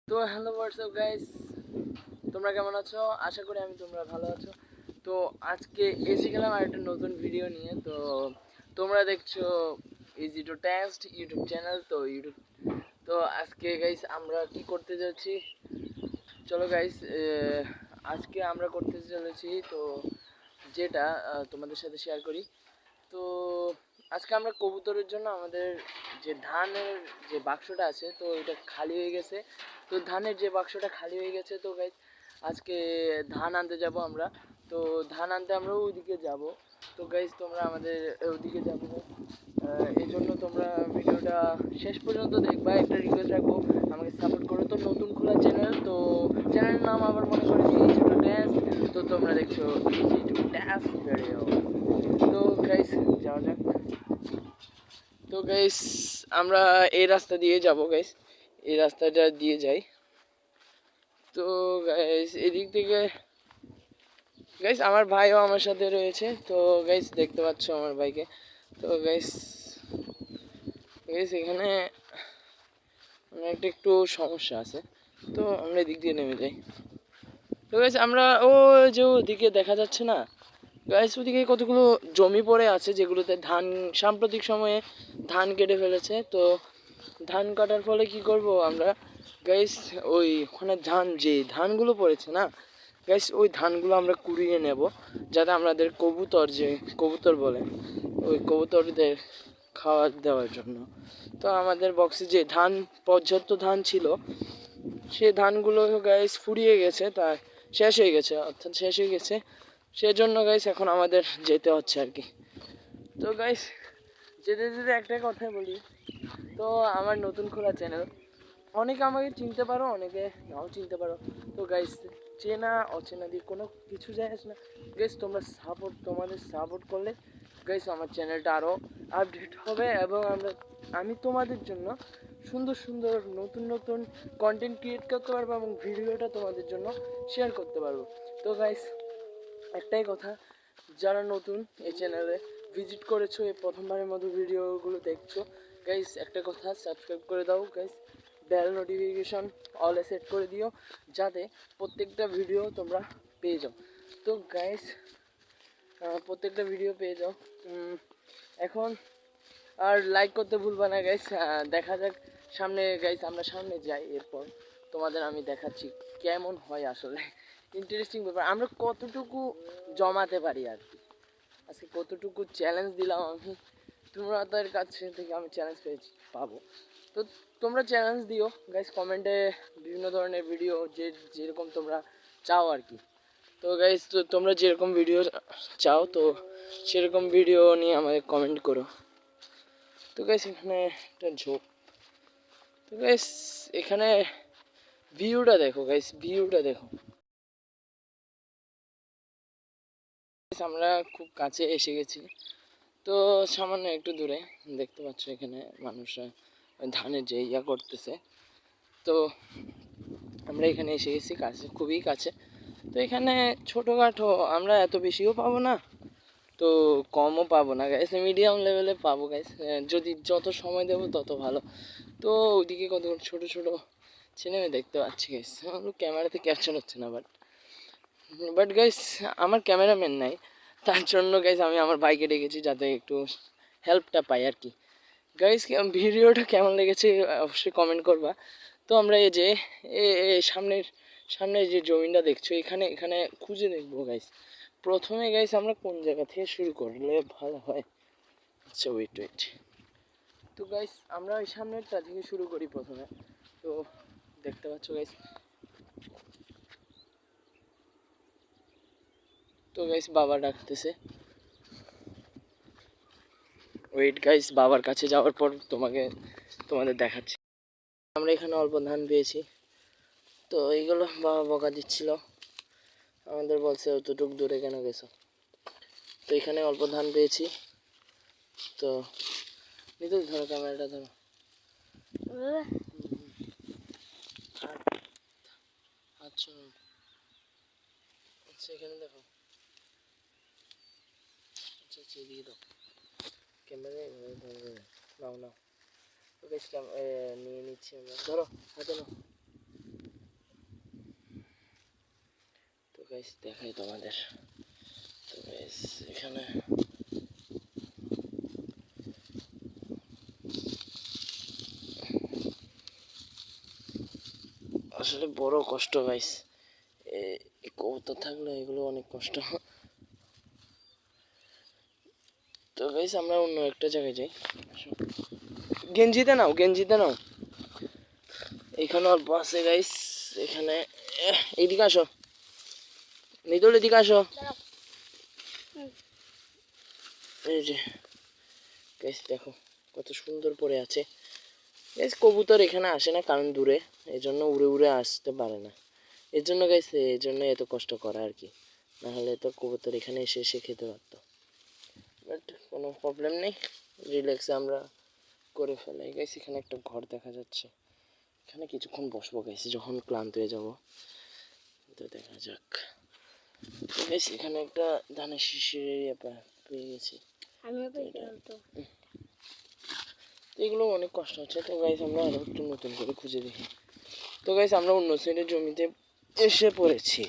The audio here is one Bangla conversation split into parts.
তো হ্যালো হোয়াটসঅ্যাপ গাইস, তোমরা কেমন আছো? আশা করি তোমরা ভালো আছো। তো আজকে এসে গেলাম আর একটা নতুন ভিডিও নিয়ে। তো তোমরা দেখছো easy to test YouTube channel. তো আজকে গাইস আমরা কি করতে যাচ্ছি, চলো গাইস, আজকে আমরা করতে চলেছি তো যেটা তোমাদের সাথে শেয়ার করি। তো আজকে আমরা কবুতরের জন্য আমাদের যে ধানের যে বাক্সটা আছে তো এটা খালি হয়ে গেছে। তো ধানের যে বাক্সটা খালি হয়ে গেছে তো গাইজ আজকে ধান আনতে যাব আমরা। তো ধান আনতে আমরা ওইদিকে যাব। তো গাইজ তোমরা আমাদের ওইদিকে যাবো, এই জন্য তোমরা ভিডিওটা শেষ পর্যন্ত দেখবা। একটা রিকোয়েস্ট রাখবো, আমাকে সাপোর্ট করো। তো নতুন খোলা চ্যানেল, তো চ্যানেলের নাম আবার মনে করে ইজি টু ড্যান্স। তো তোমরা দেখছো ইজি টু ড্যান্স ভিডিও। তো গাইস যাওয়া যাক। তো গাইস আমরা এই রাস্তা দিয়ে যাব গাইস, এই রাস্তাটা দিয়ে যাই। তো গাইস এদিক থেকে গাইস আমার ভাইও আমার সাথে রয়েছে। তো গাইস দেখতে পাচ্ছ আমার ভাইকে। তো গাইস গাইস এখানে একটা একটু সমস্যা আছে, তো আমরা এদিক দিয়ে নেমে যাই। তো গাইস আমরা ও যে ওদিকে দেখা যাচ্ছে না গাইস, ওদিকে কতগুলো জমি পড়ে আছে যেগুলোতে ধান সাম্প্রতিক সময়ে ধান কেটে ফেলেছে। তো ধান কাটার ফলে কি করব আমরা গাইস, ওই ওখানে যে ধানগুলো পড়েছে না গাইস, ওই ধানগুলো আমরা কুড়িয়ে নেব, যাতে আমাদের কবুতর বলে ওই কবুতরদের খাবার দেওয়ার জন্য। তো আমাদের বক্সে যে পর্যাপ্ত ধান ছিল, সে ধানগুলো গাইস ফুরিয়ে গেছে, তা শেষ হয়ে গেছে, অর্থাৎ শেষ হয়ে গেছে। সেজন্য গাইস এখন আমাদের যেতে হচ্ছে আর কি। তো গাইস যেতে যেতে একটা কথাই বলি, তো আমার নতুন খোলা চ্যানেল, অনেকে আমাকে চিনতে পারো, অনেকে নাও চিনতে পারো। তো গাইস চেনা অচেনা দিয়ে কোনো কিছু যায় আসে না গাইস। তোমাদের সাপোর্ট করলে গাইস আমার চ্যানেলটা আরও আপডেট হবে, এবং আমি তোমাদের জন্য সুন্দর সুন্দর নতুন নতুন কন্টেন্ট ক্রিয়েট করতে পারবো, এবং ভিডিওটা তোমাদের জন্য শেয়ার করতে পারবো। তো গাইস একটাই কথা, যারা নতুন এই চ্যানেলে ভিজিট করেছো, এই প্রথমবারের মতো ভিডিওগুলো দেখছো গাইস, একটা কথা, সাবস্ক্রাইব করে দাও গাইস, বেল নোটিফিকেশন অলে সেট করে দিও, যাতে প্রত্যেকটা ভিডিও তোমরা পেয়ে যাও। তো গাইস প্রত্যেকটা ভিডিও পেয়ে যাও। এখন আর লাইক করতে ভুলবা না গাইস। দেখা যাক সামনে গাইস, আমরা সামনে যাই, এরপর তোমাদের আমি দেখাচ্ছি কেমন হয় আসলে। ইন্টারেস্টিং ব্যাপার, আমরা কতটুকু জমাতে পারি আর কি। আজকে কতটুকু চ্যালেঞ্জ দিলাম আমি তোমাদের কাছে থেকে, আমি চ্যালেঞ্জ পাবো। তো তোমরা চ্যালেঞ্জ দিও গাইস কমেন্টে, বিভিন্ন ধরনের ভিডিও যেরকম তোমরা চাও আর কি। তো গাইস তো তোমরা যেরকম ভিডিও চাও, তো সেরকম ভিডিও নিয়ে আমাদের কমেন্ট করো। তো গাইস এখানে একটা ঝোপ, তো গাইস এখানে ভিউটা দেখো গাইস, ভিউটা দেখো। আমরা খুব কাছে এসে গেছি। তো সামান্য একটু দূরে দেখতে পাচ্ছ এখানে মানুষরা ধানের যে করতেছে। তো আমরা এখানে এসে গেছি কাছে, খুবই কাছে। তো এখানে ছোটোখাটো আমরা এত বেশিও পাবো না, তো কমও পাবো না গাইস, মিডিয়াম লেভেলে পাবো গাইস। যদি যত সময় দেবো তত ভালো। তো ওইদিকে কত ছোট ছোট ছেলে মেয়ে দেখতে পাচ্ছি গাইস, ক্যামেরাতে ক্যাপচার হচ্ছে না, বাট গাইস আমার ক্যামেরাম্যান নাই, তার জন্য গাইস আমি আমার বাইকে ডেকেছি, যাতে একটু হেল্পটা পাই আর কি। গাইস ভিডিওটা কেমন লেগেছে অবশ্যই কমেন্ট করবা। তো আমরা এই যে সামনের সামনের যে জমিনটা দেখছো, এখানে এখানে খুঁজে দেখবো গাইস। প্রথমে গাইস আমরা কোন জায়গা থেকে শুরু করলে ভালো হয়? আচ্ছা ওয়েট ওয়েট, তো গাইস আমরা এই সামনেরটা থেকে শুরু করি প্রথমে। তো দেখতে পাচ্ছ গাইস, তো গাইস বাবা ডাকতেছে, ওয়েট গাইস, বাবার কাছে যাওয়ার পর তোমাদের দেখাচ্ছি। আমরা এখানে অল্প ধান পেয়েছি, তো এইগুলো বাবা বকা দিচ্ছিল, আমাদের বলছে অতটুক দূরে কেন গেছো। তো এখানে অল্প ধান পেয়েছি। তো নিতে ধরো, ক্যামেরাটা ধরো। আচ্ছা আচ্ছা এখানে দেখো, আচ্ছা আচ্ছা এদিকে দাও ক্যামেরা, নাও নাও। তো বেশ নিয়ে নিচ্ছি আমরা, ধরো হাতে নাও। গাইস দেখাই তোমাদের। তো গাইস এখানে আসলে বড় কষ্ট গাইস, কবুতর থাকলে এগুলো অনেক কষ্ট। তো গাইস আমরা অন্য একটা জায়গায় যাই। গেঞ্জিতে নাও, গেঞ্জিতে নাও। এখানে অল্প আছে গাইস। এখানে এইদিকে আসো, নিদল এদিকে আসো। এই যে গাইস দেখো কত সুন্দর পড়ে আছে। গাইস কবুতর এখানে আসে না কারণ দূরে, এই জন্য উড়ে উড়ে আসতে পারে না। এর জন্য গাইস, এই জন্য এত কষ্ট করা আর কি, না হলে তো কবুতর এখানে এসে এসে খেতে পারতো। বাট কোনো প্রবলেম নেই, রিল্যাক্সে আমরা করে ফেলাই। গাইস এখানে একটা ঘর দেখা যাচ্ছে, এখানে কিছুক্ষণ বসবো গাইস যখন ক্লান্ত হয়ে যাব। তো দেখা যাক। গাইস এখানে একটা ধানের শিশির পেয়ে গেছি, তো এগুলো অনেক কষ্ট হচ্ছে। তো গাইস আমরা আরো একটু নতুন করে খুঁজে দেখি। তো গাইস আমরা অন্য সাইডের জমিতে এসে পড়েছি।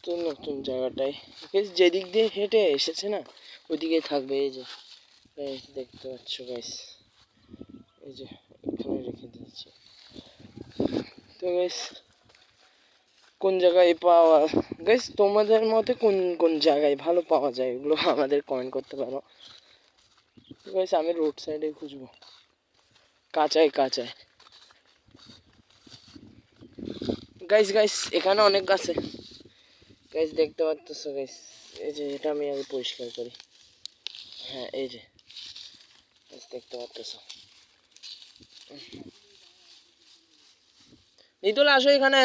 তো নতুন জায়গাটায় গাইস যেদিক দিয়ে হেঁটে এসেছে না ওইদিকে থাকবে। এই যে গাইস দেখতে পাচ্ছ গাইস, এই যে এখানে রেখে দিয়েছি। তো গাইস কোন জায়গায় পাওয়া, গাইস তোমাদের মতে কোন কোন জায়গায় ভালো পাওয়া যায় এগুলো আমাদের কমেন্ট করতে পারো। গাইস আমি রোড সাইডে খুঁজবো, কাঁচায় কাঁচায়। গাইস গাইস এখানে অনেক আছে গাইস, দেখতে পাচ্ছ গাইস। এই যে এটা আমি আগে পরিষ্কার করি। হ্যাঁ এই যে গাইস দেখতে পাচ্ছ। নিতুল আসো এখানে।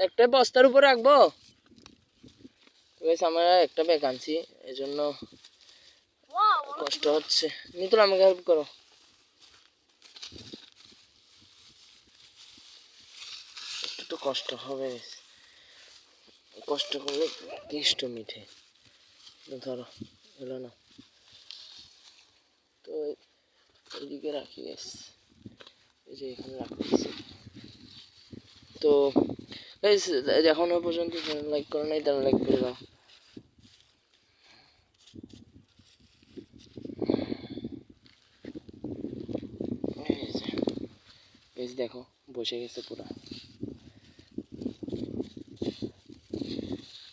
একটা বস্তার উপর রাখবো। গাইস আমরা একটা ব্যাগ আনছি, এই জন্য কষ্ট হচ্ছে। নিতুল আমাকে হেল্প করো। একটু কষ্ট হবে, কষ্ট করলে টেস্ট মিঠে। ধরো হলো না, তো এইদিকে রাখি গাইস, এই যে এখানে রাখতেছি। তো গাইস এখনো পর্যন্ত চ্যানেল লাইক করো নাই, তারা লাইক করে দাও। গাইস দেখো বসে গেছে পুরা।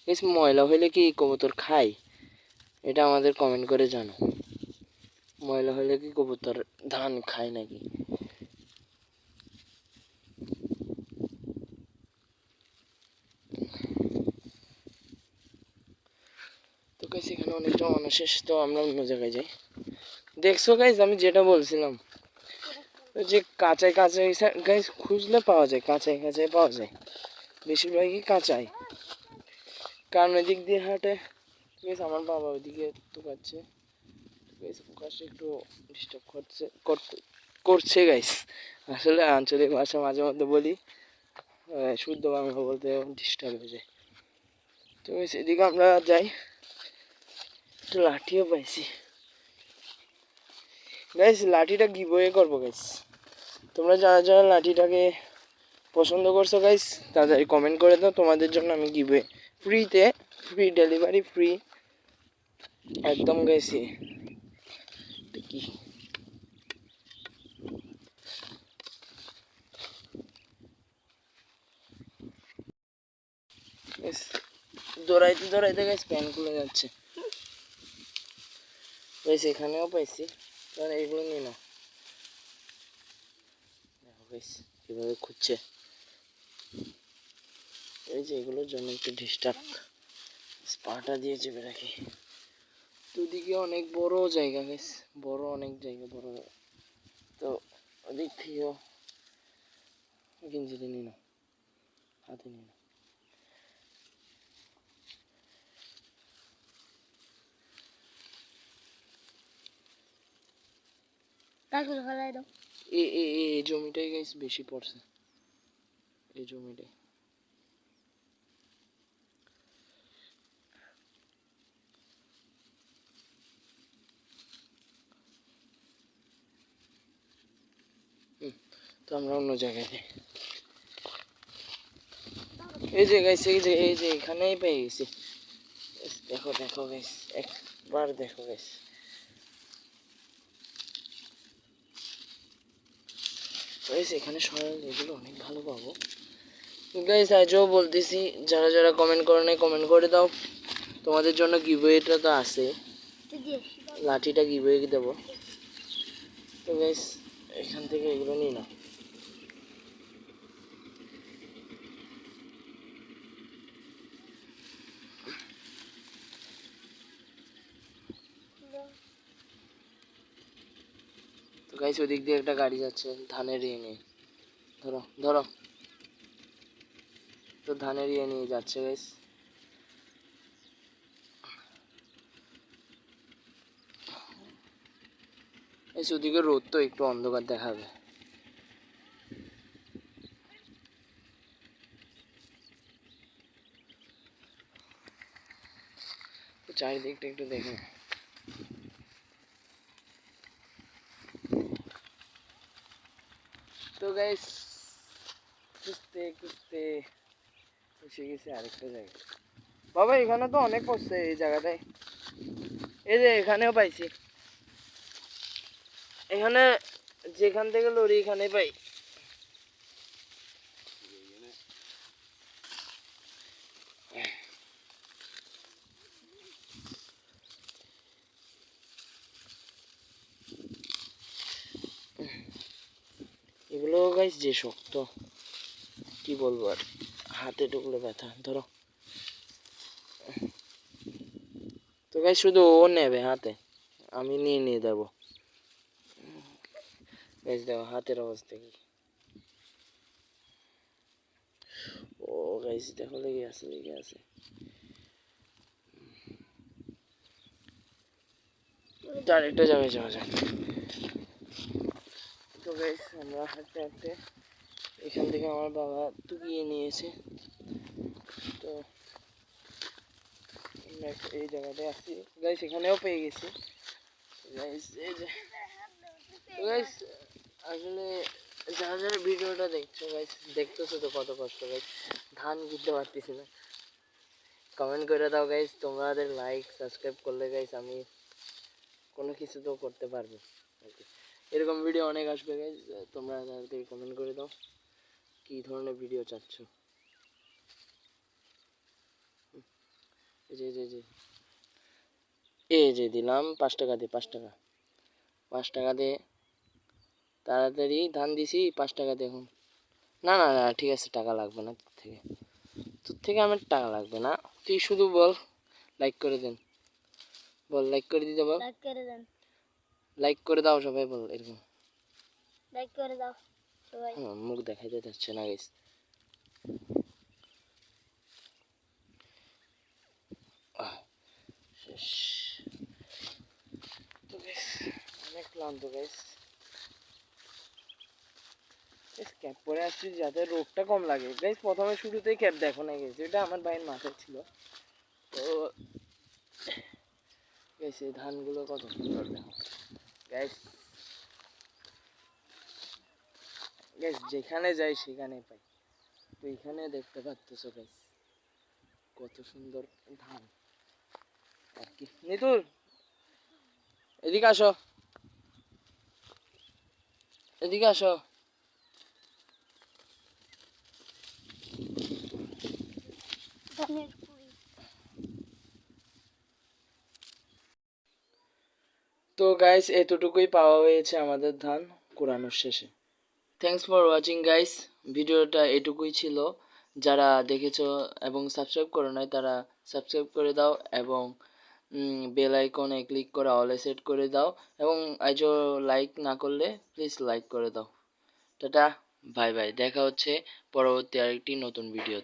গাইস ময়লা হইলে কি কবুতর খায় এটা আমাদের কমেন্ট করে জানো। ময়লা হইলে কি কবুতর ধান খায় নাকি? তো গাইস এখানে অনেকটা মানুষ শেষ, তো আমরা অন্য জায়গায় যাই। দেখছো গাইস আমি যেটা বলছিলাম, যে কাঁচাই কাঁচাই গাইস খুঁজলে পাওয়া যায়, কাঁচাই কাঁচাই পাওয়া যায়, বেশিরভাগই কাঁচাই। কারণ ওইদিক দিয়ে হাঁটে গাইস, আমার বাবা ওইদিকে ঢুকাচ্ছে গাইস, ফোকাসে একটু ডিস্টার্ব করছে গাইস। আসলে আঞ্চলিক ভাষা মাঝে মধ্যে বলি, শুদ্ধ বাংলা বলতে ডিস্টার্ব হয়ে যায়। তো গাইস এদিকে আমরা যাই। একটু লাঠিও পাইছি গাইস, লাঠিটা গিভওয়ে করবো গাইস। তোমরা যারা যারা লাঠিটাকে পছন্দ করছো গাইস তাদের কমেন্ট করে দাও, তোমাদের জন্য আমি গিভওয়ে ফ্রিতে, ফ্রি ডেলিভারি ফ্রি একদম গাইস। কি দৌড়াইতে দৌড়াইতে গাইস প্যান খুলে যাচ্ছে গাইস। এখানেও পাইছি, কারণ এইগুলো নিয়ে না। দেখো গাইস কিভাবে খুঁজছে, এই যে এগুলোর জন্য একটু ডিস্টার্ব, স্পাটা দিয়ে চেপে রাখি। দুদিকে অনেক বড় জায়গা গাইস, বড় অনেক জায়গা বড়। তো ওদিক থেকেও গেঞ্জিটা নিয়ে নাও, হাতে নিয়ে নাও। এই জমিটাই গাইস বেশি পড়ছে, এই জমিটাই। তো তো আমরা অন্য জায়গায় যাই। এই যে গাইস, এই যে এখানেই পেয়ে গেছি। দেখো দেখো গাইস, একবার দেখো গাইস। গাইস এখানে সরাল এগুলো অনেক ভালো পাবো। গাইস আজও বলতেছি, যারা যারা কমেন্ট করে নাই কমেন্ট করে দাও, তোমাদের জন্য গিভওয়েটা তো আছে, লাঠিটা গিভওয়ে দেবো। তো গাইস এখান থেকে এগুলো নিই না। তো গাইস ওদিক দিয়ে একটা গাড়ি যাচ্ছে ধানের ইয়ে নিয়ে, ধরো ধরো। তো ধানের ইয়ে নিয়ে যাচ্ছে গাইস। এই ওদিকে রোদ তো একটু অন্ধকার দেখাবে। তো চারিদিকটা একটু দেখে। তো গাইস খুঁজতে খুঁজতে এসে গেছি আরেকটা জায়গায়। বাবা এখানে তো অনেক পড়ছে এই জায়গাটায়। এই যে এখানেও পাইছি, এখানে যেখান থেকে লরি এখানে পাই। এগুলো গাইস যে শক্ত, কি বলবো আর, হাতে ঢুকলে ব্যথা। ধরো। তো গাইস শুধু ও নেবে হাতে, আমি নিয়ে নিয়ে দেবো। গাইস দেখো হাতের অবস্থা কি। ও গাইস দেখো লেগে আছে লেগে আছে। তো আরেকটা জায়গায় যাওয়া যাক। তো গাইস আমরা হাঁটতে হাঁটতে এখান থেকে আমার বাবা টুকিয়ে নিয়েছে। তো এই জায়গাটায় আসছি গাইস, এখানেও পেয়ে গেছি গাইস। এই যে তো গাইস আসলে যারা যারা ভিডিওটা দেখছো গাইস, দেখতেছো তো কত কষ্ট গাইস, ধান কিনতে পারতেছি না। কমেন্ট করে দাও গাইস, তোমাদের লাইক সাবস্ক্রাইব করলে গাইস আমি কোনো কিছু তো করতে পারবো আর কি। এরকম ভিডিও অনেক আসবে গাইস, তোমরা তাড়াতাড়ি কমেন্ট করে দাও কি ধরনের ভিডিও চাচ্ছ। এই যে এই যে দিলাম 5 টাকা দিয়ে, 5 টাকা, 5 টাকা দিয়ে তাড়াতাড়ি ধান দিছি 5 টাকা দিয়ে। এখন না না না ঠিক আছে, টাকা লাগবে না তোর থেকে আমার টাকা লাগবে না, তুই শুধু বল লাইক করে দেন, বল লাইক করে দিতে বল, লাইক করে দেন, লাইক করে দাও সবাই বল এরকম, লাইক করে দাও সবাই। মুখ দেখাইতে যাচ্ছে না গাইস। শেষ। তো গাইস অনেক ক্লান্ত গাইস। ক্যাপ পরে আসছি যাতে রোগটা কম লাগে গাইস। প্রথমে শুরুতেই ক্যাপ দেখো না গেছে, এটা আমার ভাইয়ের মাথায় ছিল। তো গাইস এই ধানগুলো কত সুন্দর দেখো গাইস। গাইস যেখানে যাই সেখানে পাই। তো এখানে দেখতে পাচ্ছ গাইস কত সুন্দর ধান আর কি। নিতুল এদিকে আসো, এদিকে আসো। তো গাইস এতটুকুই পাওয়া হয়েছে আমাদের ধান কুড়ানোর শেষে। থ্যাংকস ফর ওয়াচিং গাইস, ভিডিওটা এটুকুই ছিল। যারা দেখেছো এবং সাবস্ক্রাইব করো নাই তারা সাবস্ক্রাইব করে দাও এবং বেল আইকনে ক্লিক করে অলে সেট করে দাও এবং আজও লাইক না করলে প্লিজ লাইক করে দাও। টাটা বাই বাই, দেখা হচ্ছে পরবর্তী আরেকটি নতুন ভিডিও।